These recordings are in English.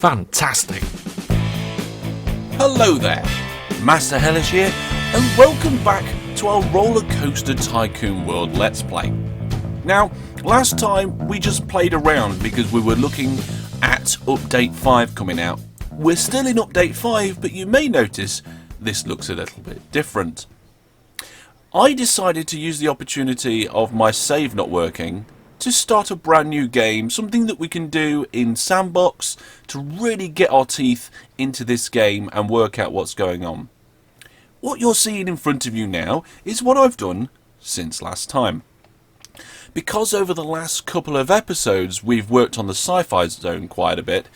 Fantastic. Hello there, Master Hellish here, and welcome back to our RollerCoaster Tycoon World Let's Play. Now, last time we just played around because we were looking at Update 5 coming out. We're still in Update 5, but you may notice this looks a little bit different. I decided to use the opportunity of my save not working to start a brand new game, something that we can do in Sandbox to really get our teeth into this game and work out what's going on. What you're seeing in front of you now is what I've done since last time. Because over the last couple of episodes we've worked on the sci-fi zone quite a bit,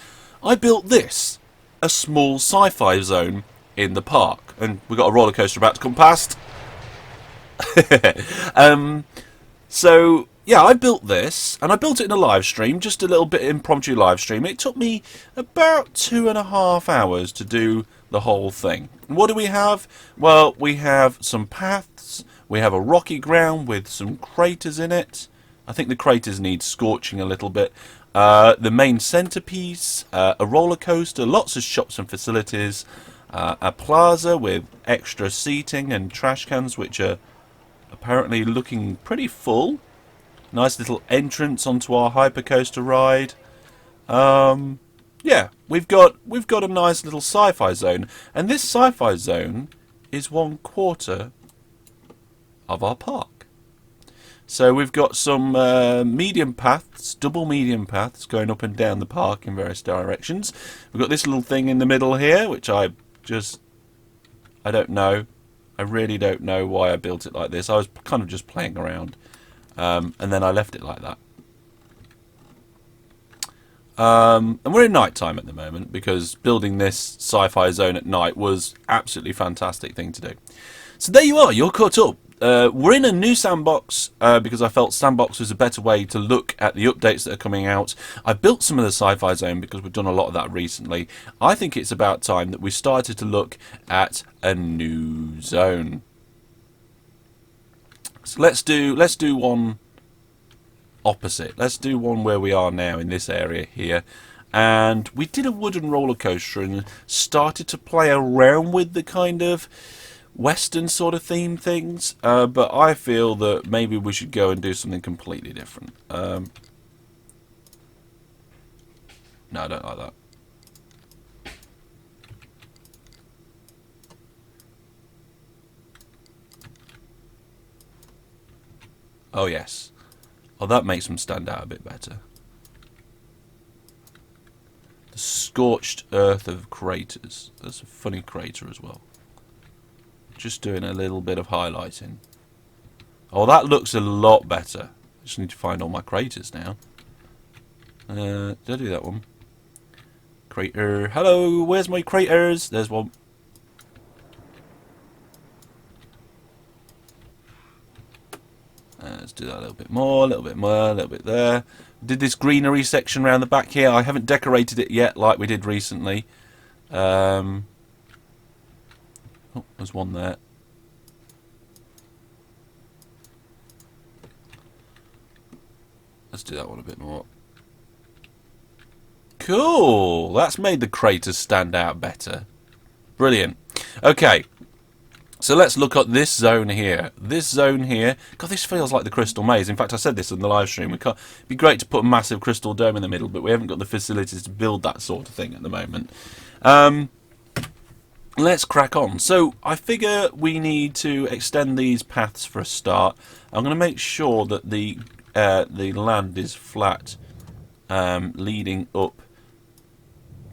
I built this, a small sci-fi zone in the park. And we've got a roller coaster about to come past. So yeah, I built this, and I built it in a live stream, just a little bit impromptu live stream. It took me about 2.5 hours to do the whole thing. What do we have? Well, we have some paths, we have a rocky ground with some craters in it. I think the craters need scorching a little bit. The main centerpiece, a roller coaster, lots of shops and facilities, a plaza with extra seating and trash cans, which are apparently looking pretty full. Nice little entrance onto our hypercoaster ride. Yeah, we've got a nice little sci-fi zone, and this sci-fi zone is 1/4 of our park. So we've got some medium paths, double medium paths going up and down the park in various directions. We've got this little thing in the middle here, which I don't know. I really don't know why I built it like this. I was kind of just playing around. And then I left it like that. And we're in night time at the moment because building this sci-fi zone at night was absolutely fantastic thing to do. So there you are, you're caught up. We're in a new sandbox because I felt sandbox was a better way to look at the updates that are coming out. I built some of the sci-fi zone because we've done a lot of that recently. I think it's about time that we started to look at a new zone. So let's do one opposite. Let's do one where we are now in this area here. And we did a wooden roller coaster and started to play around with the kind of Western sort of theme things. But I feel that maybe we should go and do something completely different. No, I don't like that. Oh yes. Oh, that makes them stand out a bit better. The scorched earth of craters. That's a funny crater as well. Just doing a little bit of highlighting. Oh, that looks a lot better. I just need to find all my craters now. Did I do that one? Crater. Hello, where's my craters? There's one. Let's do that a little bit more, a little bit more, a little bit there. Did this greenery section around the back here. I haven't decorated it yet like we did recently. Oh, there's one there. Let's do that one a bit more. Cool! That's made the craters stand out better. Brilliant. Okay. So let's look at this zone here. This zone here. God, this feels like the Crystal Maze. In fact, I said this in the live stream. It'd be great to put a massive crystal dome in the middle, but we haven't got the facilities to build that sort of thing at the moment. Let's crack on. So I figure we need to extend these paths for a start. I'm going to make sure that the land is flat, leading up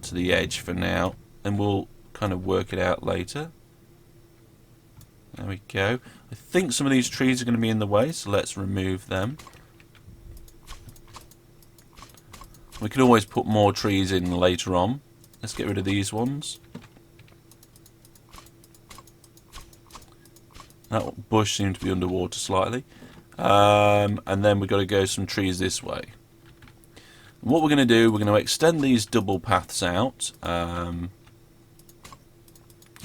to the edge for now, and we'll kind of work it out later. There we go. I think some of these trees are going to be in the way, so let's remove them. We can always put more trees in later on. Let's get rid of these ones. That bush seemed to be underwater slightly. And then we've got to go some trees this way. And what we're going to do, we're going to extend these double paths out.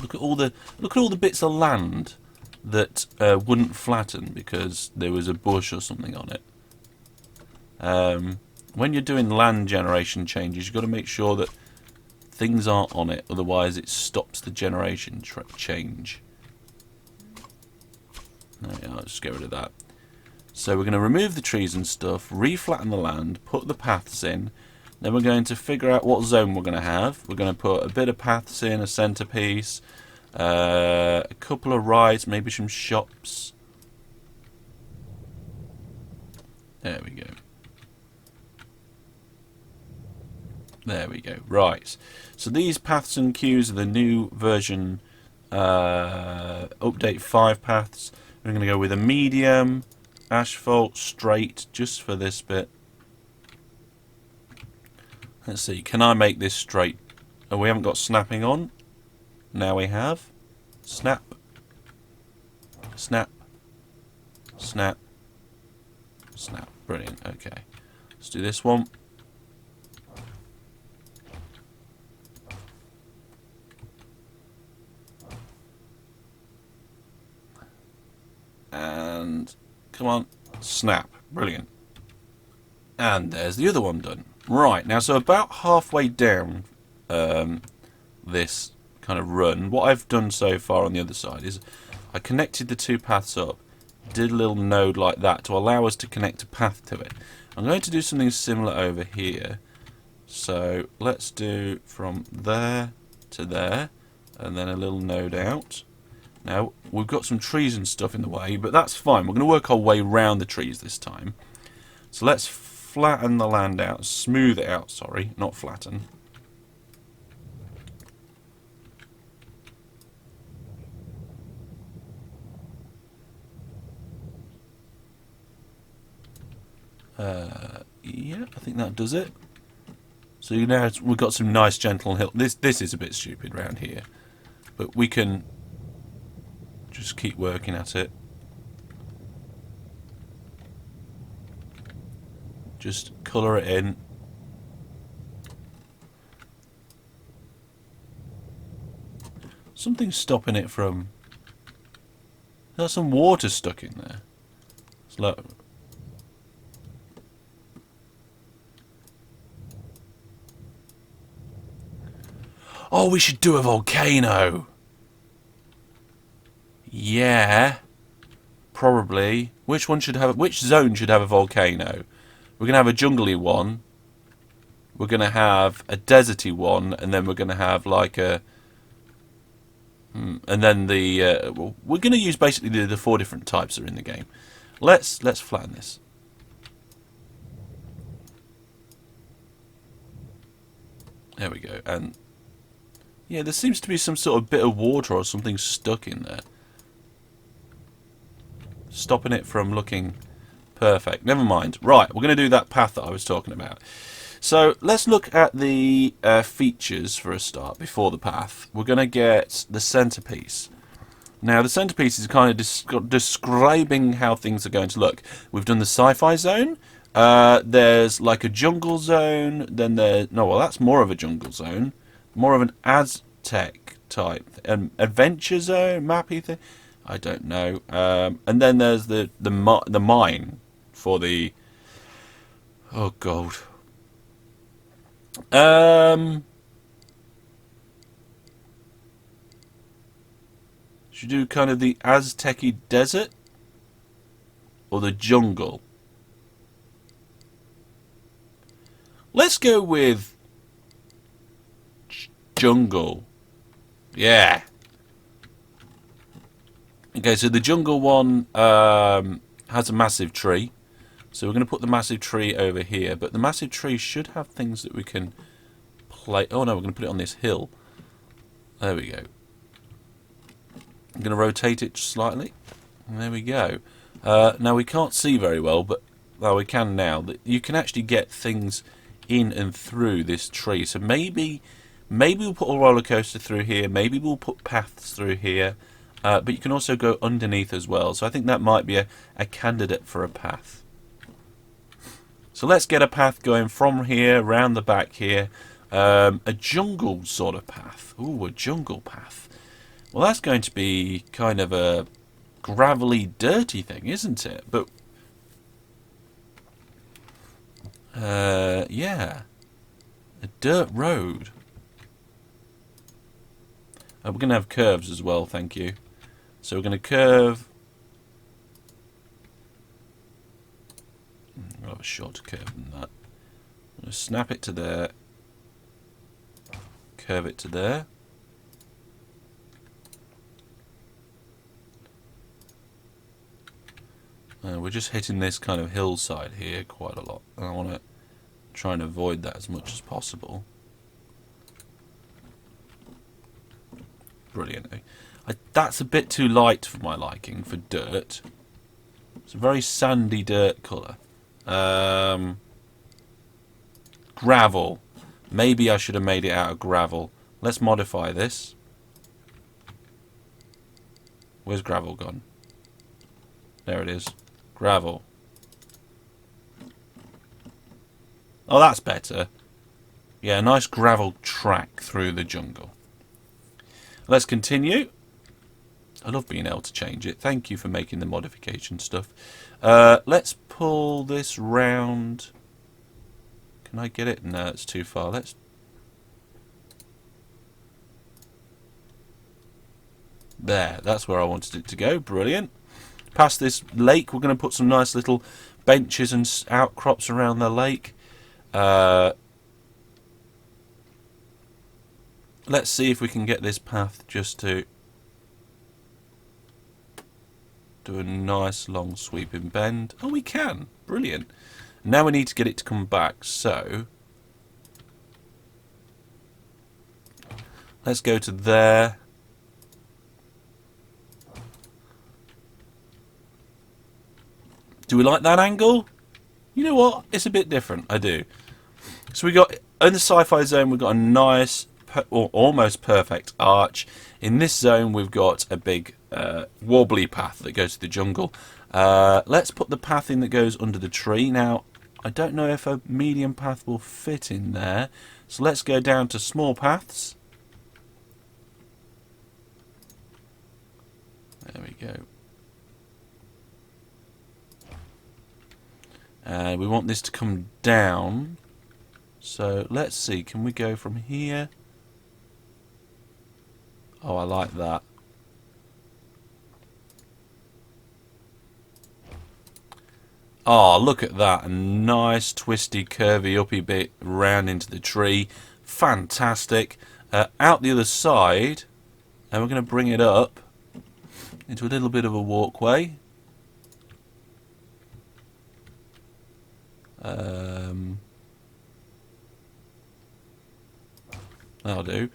Look at all the bits of land that wouldn't flatten because there was a bush or something on it. When you're doing land generation changes, you've got to make sure that things aren't on it, otherwise it stops the generation change. No, yeah, I'll just get rid of that. So we're going to remove the trees and stuff, reflatten the land, put the paths in. Then we're going to figure out what zone we're going to have. We're going to put a bit of paths in, a centerpiece, a couple of rides, maybe some shops. There we go. There we go. Right. So these paths and queues are the new version update 5 paths. We're going to go with a medium, asphalt, straight, just for this bit. Let's see, can I make this straight? Oh, we haven't got snapping on. Now we have. Snap. Snap. Snap. Snap. Brilliant. Okay. Let's do this one. And come on. Snap. Brilliant. And there's the other one done. Right, now so about halfway down this kind of run, what I've done so far on the other side is I connected the 2 paths up, did a little node like that to allow us to connect a path to it. I'm going to do something similar over here. So let's do from there to there, and then a little node out. Now, we've got some trees and stuff in the way, but that's fine. We're going to work our way around the trees this time. So let's flatten the land out, smooth it out, sorry, not flatten. Yeah, I think that does it. So now we've got some nice gentle hill. This is a bit stupid round here, but we can just keep working at it. Just colour it in. Something's stopping it from... There's some water stuck in there. It's like... Oh, we should do a volcano. Yeah. Probably. Which zone should have a volcano? We're going to have a jungly one. We're going to have a deserty one, and then we're going to have like a... and then the... we're going to use basically the 4 different types that are in the game. Let's flatten this. There we go. And yeah, there seems to be some sort of bit of water or something stuck in there, stopping it from looking perfect. Never mind. Right, we're going to do that path that I was talking about. So let's look at the features for a start before the path. We're going to get the centerpiece. Now the centerpiece is kind of describing how things are going to look. We've done the sci-fi zone. There's like a jungle zone. Then well, that's more of a jungle zone. More of an Aztec type, adventure zone, mappy thing. I don't know. And then there's the mine for the... Oh god. Should we do kind of the Aztec-y desert or the jungle? Let's go with jungle. Yeah. Okay, so the jungle one has a massive tree. So we're going to put the massive tree over here. But the massive tree should have things that we can play. Oh no, we're going to put it on this hill. There we go. I'm going to rotate it slightly. And there we go. Now we can't see very well, but well, we can now. You can actually get things in and through this tree. So maybe we'll put a roller coaster through here. Maybe we'll put paths through here. But you can also go underneath as well. So I think that might be a candidate for a path. So let's get a path going from here, round the back here. A jungle sort of path. Ooh, a jungle path. Well, that's going to be kind of a gravelly, dirty thing, isn't it? But, yeah. A dirt road. We're going to have curves as well, thank you. So we're going to curve. I'll have a shorter curve than that. I'm going to snap it to there. Curve it to there. We're just hitting this kind of hillside here quite a lot, and I want to try and avoid that as much as possible. Brilliant. That's a bit too light for my liking for dirt. It's a very sandy dirt colour. Gravel. Maybe I should have made it out of gravel. Let's modify this. Where's gravel gone? There it is. Gravel. Oh, that's better. Yeah, a nice gravel track through the jungle. Let's continue. I love being able to change it. Thank you for making the modification stuff. Let's pull this round. Can I get it? No, it's too far. Let's... There, that's where I wanted it to go. Brilliant. Past this lake, we're going to put some nice little benches and outcrops around the lake. Let's see if we can get this path just to do a nice long sweeping bend. Oh, we can. Brilliant. Now we need to get it to come back, so let's go to there. Do we like that angle? You know what? It's a bit different. I do. So we got, in the sci-fi zone, we've got a nice, or almost perfect arch. In this zone, we've got a big wobbly path that goes to the jungle. Let's put the path in that goes under the tree. Now, I don't know if a medium path will fit in there. So let's go down to small paths. There we go. And we want this to come down. So let's see, can we go from here? Oh, I like that. Oh, look at that. A nice twisty, curvy, uppy bit round into the tree. Fantastic. Out the other side, and we're going to bring it up into a little bit of a walkway. That'll do.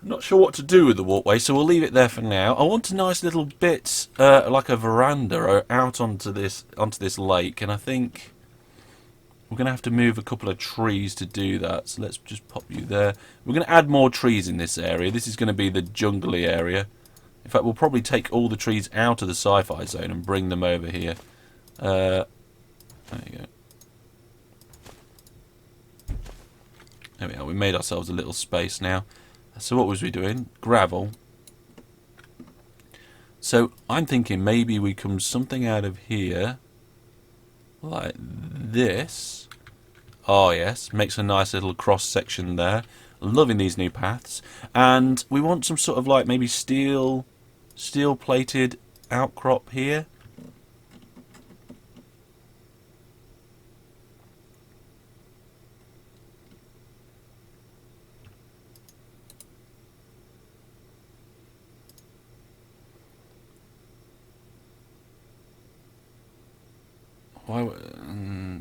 I'm not sure what to do with the walkway, so we'll leave it there for now. I want a nice little bit, like a veranda, out onto this lake, and I think we're going to have to move a couple of trees to do that. So let's just pop you there. We're going to add more trees in this area. This is going to be the jungly area. In fact, we'll probably take all the trees out of the sci-fi zone and bring them over here. There you go. There we are. We made ourselves a little space now. So what was we doing? Gravel. So I'm thinking maybe we come something out of here like this. Oh yes, makes a nice little cross section there. Loving these new paths. And we want some sort of like maybe steel plated outcrop here. Why?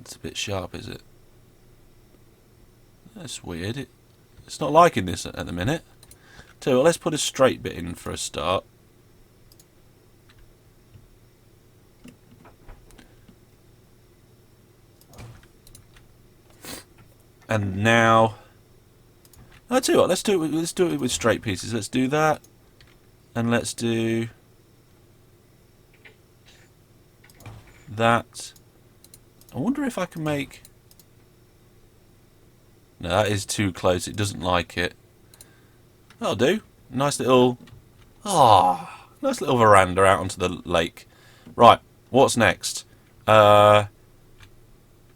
It's a bit sharp, is it? That's weird. It's not liking this at the minute. So let's put a straight bit in for a start. And now, I'll tell you what. Let's do it with straight pieces. Let's do that, and let's do that. I wonder if I can make... No, that is too close. It doesn't like it. That'll do. Nice little... nice little veranda out onto the lake. Right, what's next? Maybe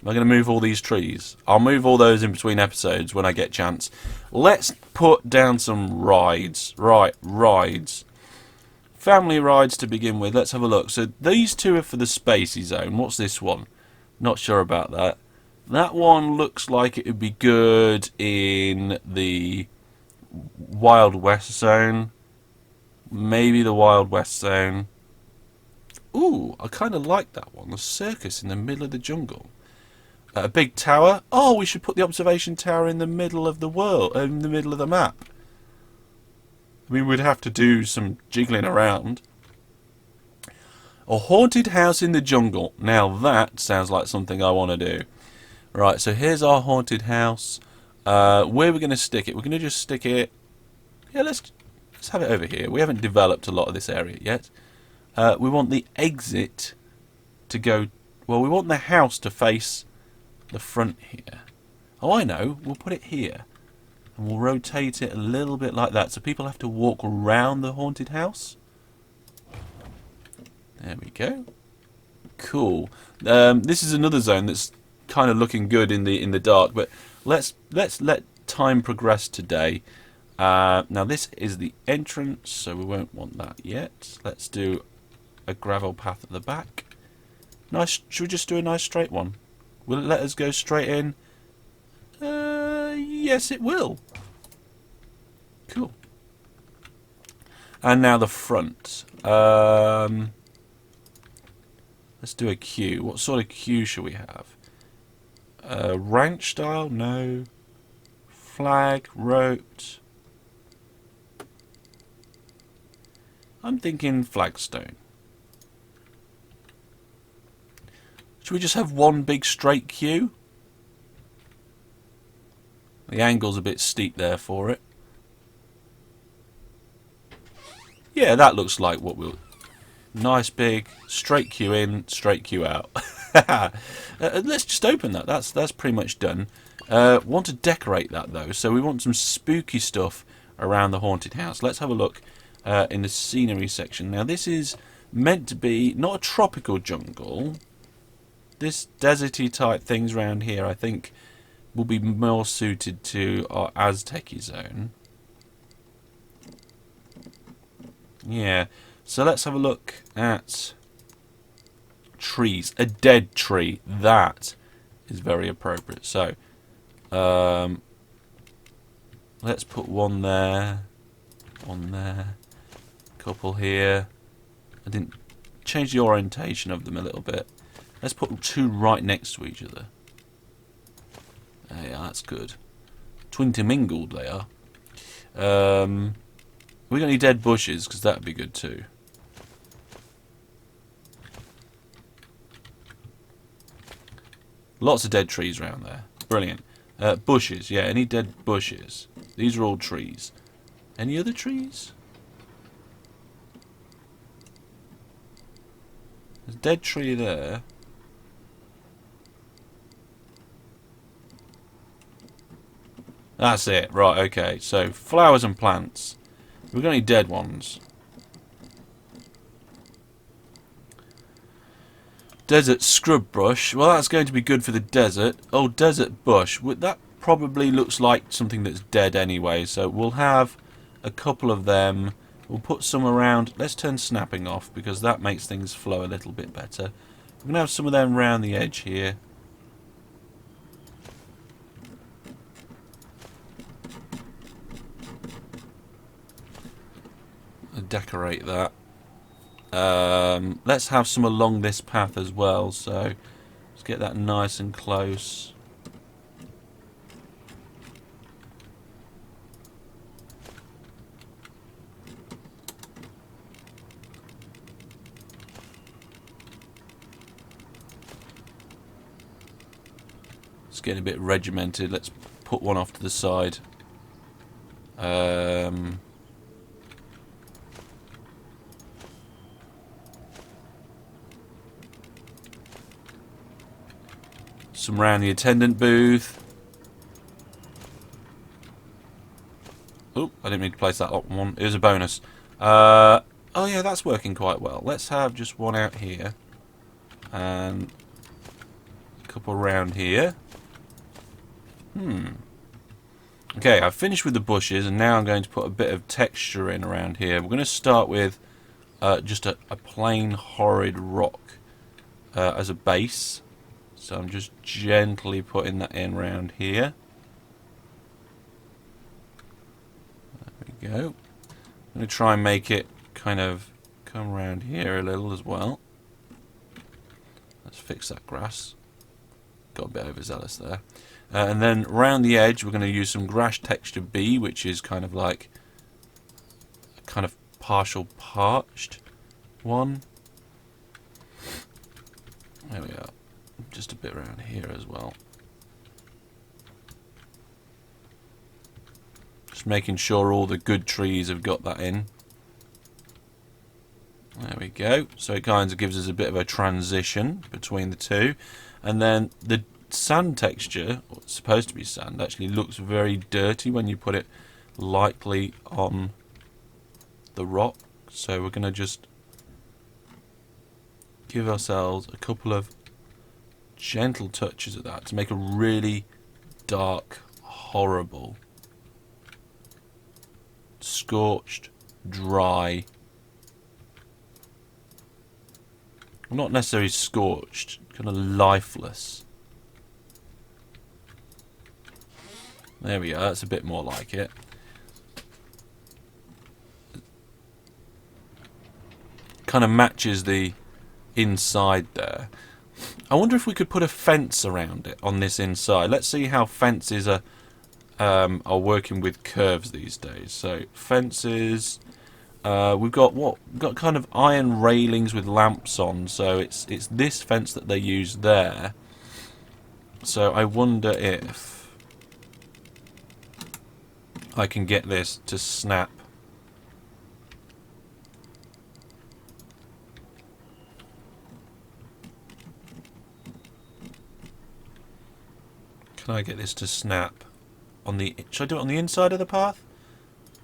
Am I going to move all these trees? I'll move all those in between episodes when I get a chance. Let's put down some rides. Right, rides. Family rides to begin with. Let's have a look. So these two are for the Spacey Zone. What's this one? Not sure about that. That one looks like it would be good in the Wild West Zone. Maybe the Wild West Zone. Ooh, I kind of like that one. The circus in the middle of the jungle. A big tower. Oh, we should put the observation tower in the middle of the world, in the middle of the map. I mean, we'd have to do some jiggling around. A haunted house in the jungle. Now that sounds like something I want to do. Right, so here's our haunted house. Where are we going to stick it? We're going to just stick it... Yeah, let's have it over here. We haven't developed a lot of this area yet. We want the exit to go... Well, we want the house to face the front here. Oh, I know. We'll put it here. And we'll rotate it a little bit like that. So people have to walk around the haunted house. There we go. Cool. This is another zone that's kind of looking good in the dark. But let's let time progress today. Now this is the entrance, so we won't want that yet. Let's do a gravel path at the back. Nice. Should we just do a nice straight one? Will it let us go straight in? Yes, it will. Cool. And now the front. Let's do a queue. What sort of queue should we have? Ranch style? No. Flag, roped. I'm thinking flagstone. Should we just have one big straight queue? The angle's a bit steep there for it. Yeah, that looks like what we'll... Nice big straight queue in, straight queue out. Let's just open that. That's pretty much done. Want to decorate that though, so we want some spooky stuff around the haunted house. Let's have a look in the scenery section. Now this is meant to be not a tropical jungle. This deserty type things around here I think will be more suited to our Aztec-y zone. Yeah, so let's have a look at trees. A dead tree, that is very appropriate. So let's put one there, couple here. I didn't change the orientation of them a little bit. Let's put two right next to each other. Yeah, that's good. Twintermingled they are. We got any dead bushes? Because that would be good too. Lots of dead trees around there. Brilliant. Bushes, yeah, any dead bushes? These are all trees. Any other trees? There's a dead tree there. That's it. Right, okay. So, flowers and plants. We've got any dead ones? Desert scrub brush. Well, that's going to be good for the desert. Oh, desert bush. That probably looks like something that's dead anyway. So, we'll have a couple of them. We'll put some around. Let's turn snapping off because that makes things flow a little bit better. We're going to have some of them around the edge here. Decorate that. Let's have some along this path as well, so let's get that nice and close. It's getting a bit regimented. Let's put one off to the side. Some around the attendant booth. Oh, I didn't mean to place that one. It was a bonus. Oh yeah, that's working quite well. Let's have just one out here. And a couple around here. Okay, I've finished with the bushes, and now I'm going to put a bit of texture in around here. We're going to start with just a plain horrid rock as a base. So I'm just gently putting that in around here. There we go. I'm going to try and make it kind of come around here a little as well. Let's fix that grass. Got a bit overzealous there. And then around the edge we're going to use some grass texture B, which is kind of like a kind of partial parched one. There we are. Just a bit around here as well. Just making sure all the good trees have got that in. There we go. So it kind of gives us a bit of a transition between the two. And then the sand texture, or it's supposed to be sand, actually looks very dirty when you put it lightly on the rock. So we're going to just give ourselves a couple of gentle touches of that to make a really dark, horrible, scorched, dry, not necessarily scorched, kind of lifeless. There we go, that's a bit more like it. Kind of matches the inside there. I wonder if we could put a fence around it on this inside. Let's see how fences are working with curves these days. So fences, we've got what? We've got kind of iron railings with lamps on. So it's this fence that they use there. So I wonder if I can get this to snap. Can I get this to snap on the... Should I do it on the inside of the path?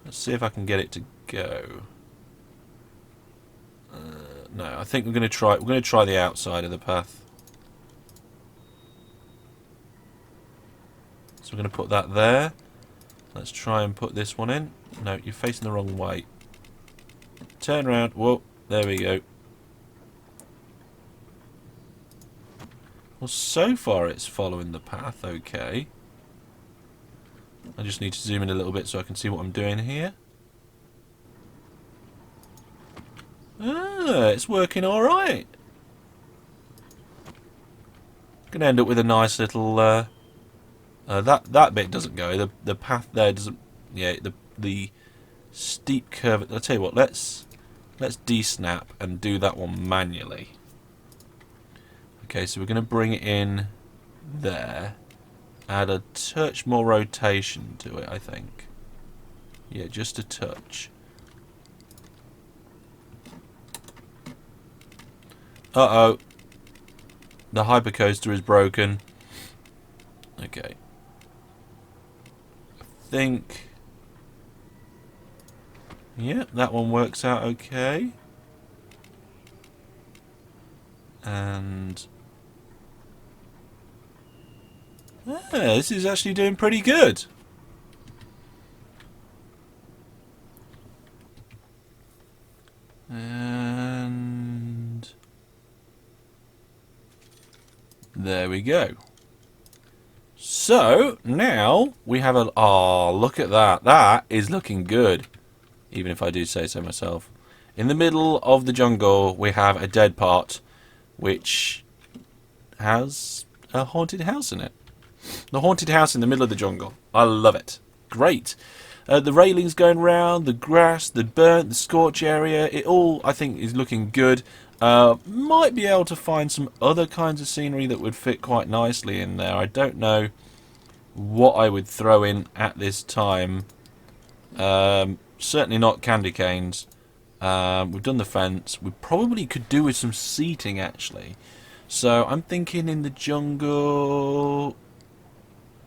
Let's see if I can get it to go. No, I think we're going to try. We're going to try the outside of the path. So we're going to put that there. Let's try and put this one in. No, you're facing the wrong way. Turn around. Whoa, there we go. Well, so far it's following the path, okay. I just need to zoom in a little bit so I can see what I'm doing here. Ah, it's working alright. Gonna end up with a nice little... that bit doesn't go. The path there doesn't... Yeah, the steep curve... I'll tell you what, let's de-snap and do that one manually. Okay, so we're going to bring it in there. Add a touch more rotation to it, I think. Yeah, just a touch. Uh-oh. The hypercoaster is broken. Okay. I think... Yeah, that one works out okay. And... Yeah, this is actually doing pretty good. And there we go. So now we have a... Oh, look at that. That is looking good. Even if I do say so myself. In the middle of the jungle we have a dead part which has a haunted house in it. The haunted house in the middle of the jungle. I love it. Great. The railings going round, the grass, the burnt, the scorch area. It all, I think, is looking good. Might be able to find some other kinds of scenery that would fit quite nicely in there. I don't know what I would throw in at this time. Certainly not candy canes. We've done the fence. We probably could do with some seating, actually. So I'm thinking in the jungle...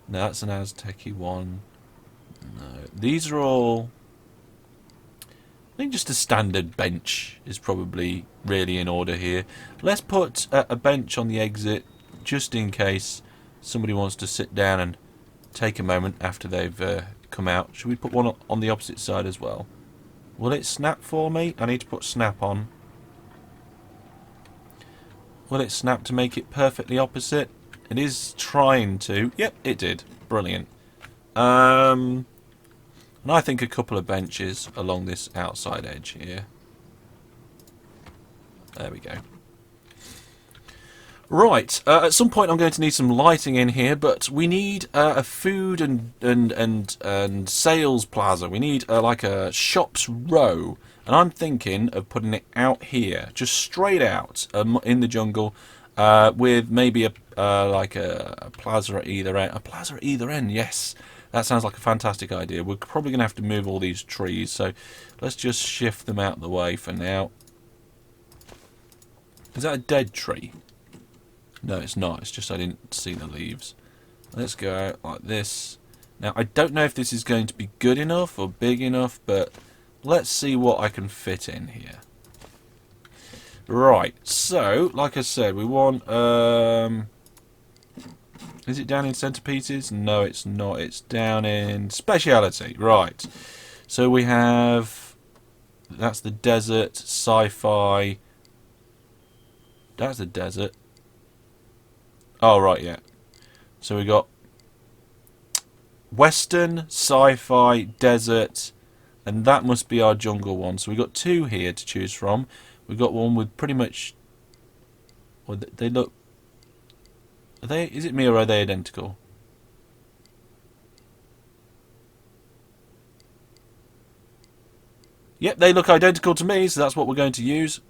No, that's an Aztec-y one. No, these are all... I think just a standard bench is probably really in order here. Let's put a bench on the exit just in case somebody wants to sit down and take a moment after they've come out. Should we put one on the opposite side as well? Will it snap for me? I need to put snap on. Will it snap to make it perfectly opposite? It is trying to. Yep, it did. Brilliant. And I think a couple of benches along this outside edge here. There we go. Right, at some point I'm going to need some lighting in here, but we need a food and sales plaza. We need like a shops row, and I'm thinking of putting it out here, just straight out in the jungle, with maybe like a plaza at either end. A plaza at either end, yes, that sounds like a fantastic idea. We're probably going to have to move all these trees, so let's just shift them out of the way for now. Is that a dead tree? No, it's not. It's just I didn't see the leaves. Let's go out like this. Now, I don't know if this is going to be good enough or big enough, but let's see what I can fit in here. Right, so, like I said, we want... is it down in centerpieces? No, it's not. It's down in speciality. Right. So we have... That's the desert, sci-fi... That's the desert. Oh, right, yeah. So we got Western, sci-fi, desert, and that must be our jungle one. So we got two here to choose from. We got one with pretty much... Well, they look... Are they? Is it me or are they identical? Yep, they look identical to me, so that's what we're going to use.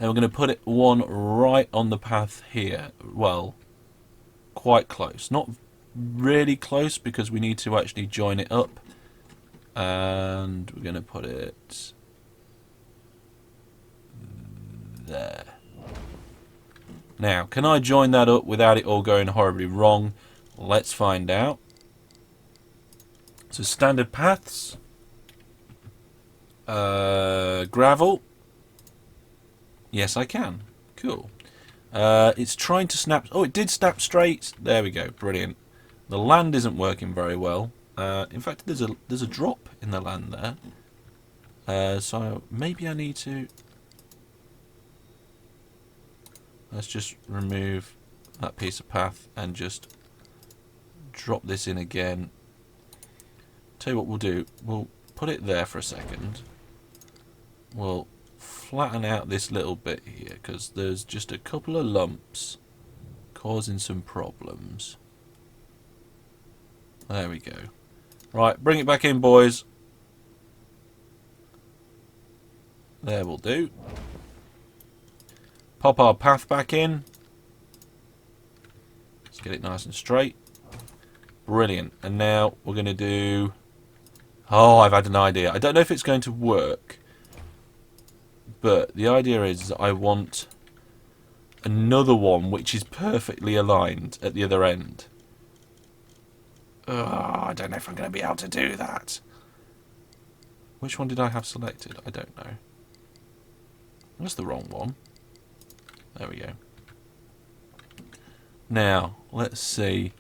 And we're going to put it one right on the path here. Well, quite close. Not really close because we need to actually join it up. And we're going to put it there. Now, can I join that up without it all going horribly wrong? Let's find out. So standard paths. Gravel. Yes, I can. Cool. It's trying to snap... Oh, it did snap straight. There we go. Brilliant. The land isn't working very well. In fact, there's a drop in the land there. So maybe I need to... Let's just remove that piece of path and just drop this in again. Tell you what we'll do. We'll put it there for a second. We'll flatten out this little bit here because there's just a couple of lumps causing some problems. There we go. Right, bring it back in, boys. There will do. Pop our path back in. Let's get it nice and straight. Brilliant. And now we're going to do... Oh, I've had an idea. I don't know if it's going to work. But the idea is I want another one which is perfectly aligned at the other end. Oh, I don't know if I'm going to be able to do that. Which one did I have selected? I don't know. That's the wrong one. There we go. Now, let's see.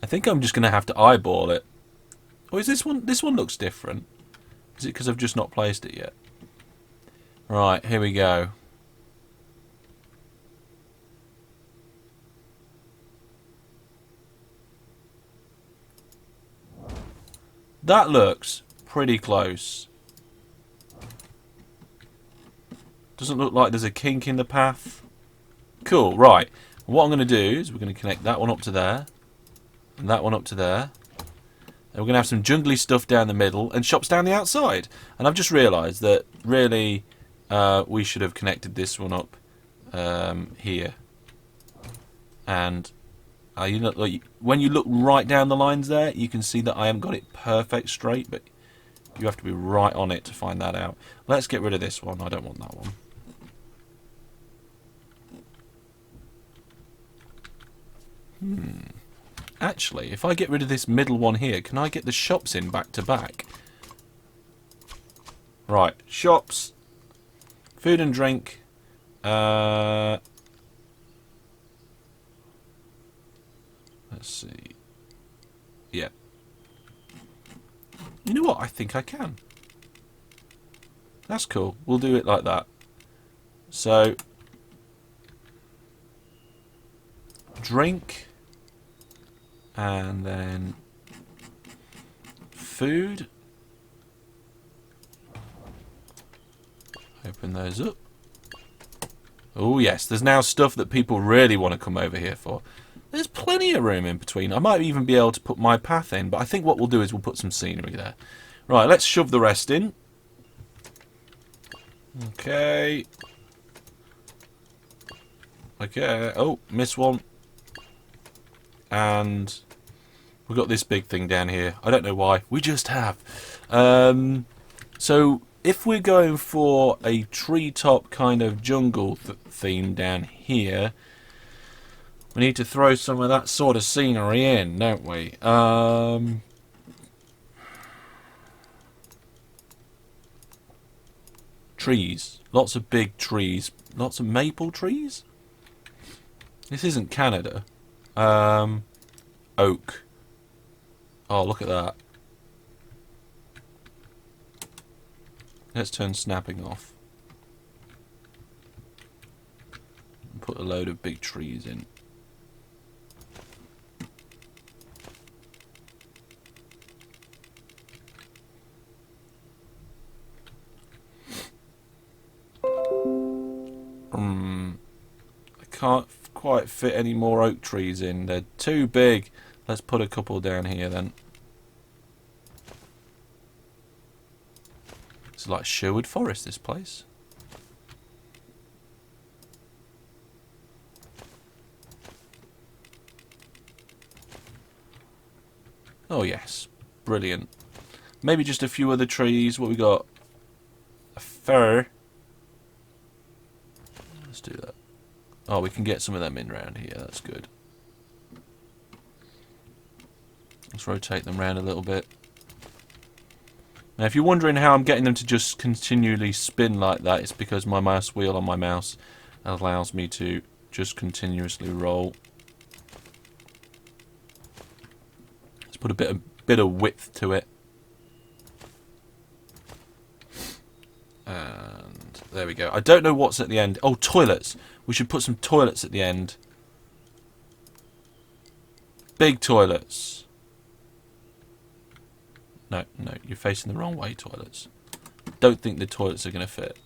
I think I'm just going to have to eyeball it. Or is this one... This one looks different. Is it because I've just not placed it yet? Right, here we go. That looks pretty close. Doesn't look like there's a kink in the path. Cool, right. What I'm going to do is we're going to connect that one up to there. And that one up to there. And we're going to have some jungly stuff down the middle and shops down the outside. And I've just realised that really we should have connected this one up here. And you know, like, when you look right down the lines there, you can see that I haven't got it perfect straight, but you have to be right on it to find that out. Let's get rid of this one. I don't want that one. Actually, if I get rid of this middle one here, can I get the shops in back to back? Right, shops. Food and drink. Let's see. Yeah. You know what? I think I can. That's cool. We'll do it like that. So, drink, and then food. Open those up. Oh yes, there's now stuff that people really want to come over here for. There's plenty of room in between. I might even be able to put my path in, but I think what we'll do is we'll put some scenery there. Right, let's shove the rest in. Okay. Okay. Oh, missed one. And we've got this big thing down here. I don't know why. We just have. So if we're going for a treetop kind of jungle theme down here, we need to throw some of that sort of scenery in, don't we? Trees. Lots of big trees. Lots of maple trees? This isn't Canada. Oak. Oh, look at that. Let's turn snapping off. And put a load of big trees in. I can't quite fit any more oak trees in. They're too big. Let's put a couple down here then. It's like Sherwood Forest, this place. Oh yes, brilliant. Maybe just a few other trees. What we got? A fir. Let's do that. Oh, we can get some of them in round here. That's good. Let's rotate them around a little bit. Now, if you're wondering how I'm getting them to just continually spin like that, it's because my mouse wheel on my mouse allows me to just continuously roll. Let's put a bit of width to it. And there we go. I don't know what's at the end. Oh, toilets. We should put some toilets at the end. Big toilets. No, no, you're facing the wrong way, toilets. Don't think the toilets are going to fit.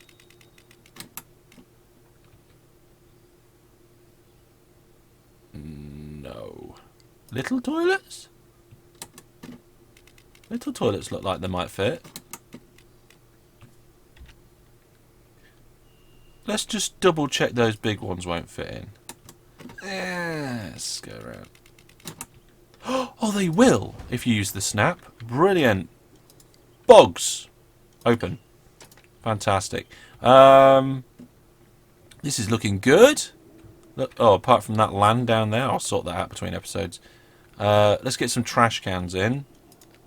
No. Little toilets? Little toilets look like they might fit. Let's just double check those big ones won't fit in. Let's go around. Oh, they will if you use the snap. Brilliant. Bogs. Open. Fantastic. This is looking good. Look, oh, apart from that land down there, I'll sort that out between episodes. Let's get some trash cans in.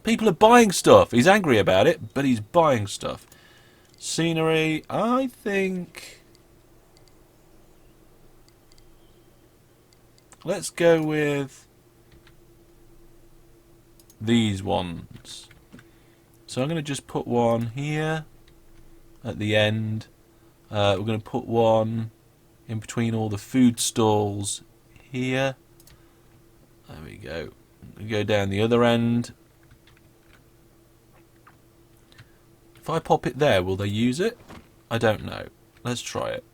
People are buying stuff. He's angry about it, but he's buying stuff. Scenery, I think... Let's go with these ones. So I'm going to just put one here at the end. We're going to put one in between all the food stalls here. There we go. We go down the other end. If I pop it there, will they use it? I don't know. Let's try it.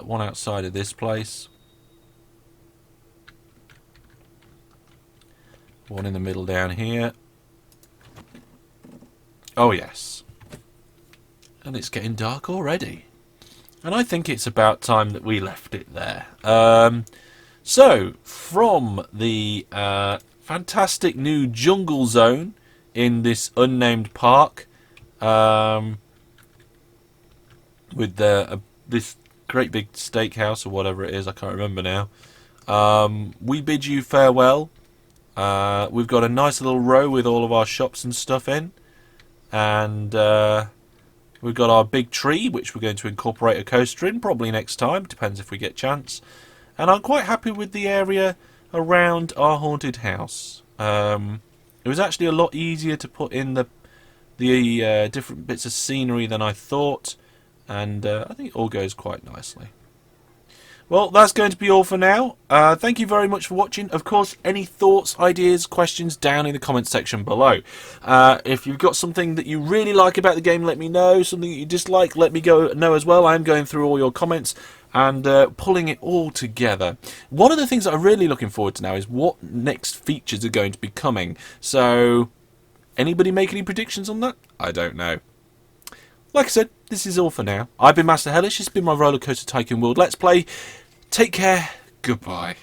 One outside of this place. One in the middle down here. Oh yes. And it's getting dark already. And I think it's about time that we left it there. So, from the fantastic new jungle zone in this unnamed park, with this great big steakhouse or whatever it is, I can't remember now. We bid you farewell. We've got a nice little row with all of our shops and stuff in. And we've got our big tree, which we're going to incorporate a coaster in, probably next time, depends if we get a chance. And I'm quite happy with the area around our haunted house. It was actually a lot easier to put in the different bits of scenery than I thought, and I think it all goes quite nicely. Well, that's going to be all for now. Thank you very much for watching. Of course, any thoughts, ideas, questions down in the comments section below. If you've got something that you really like about the game, let me know. Something that you dislike, let me know as well. I'm going through all your comments and pulling it all together. One of the things that I'm really looking forward to now is what next features are going to be coming. So, anybody make any predictions on that? I don't know. Like I said, this is all for now. I've been Master Hellish. This has been my RollerCoaster Tycoon World Let's Play. Take care. Goodbye.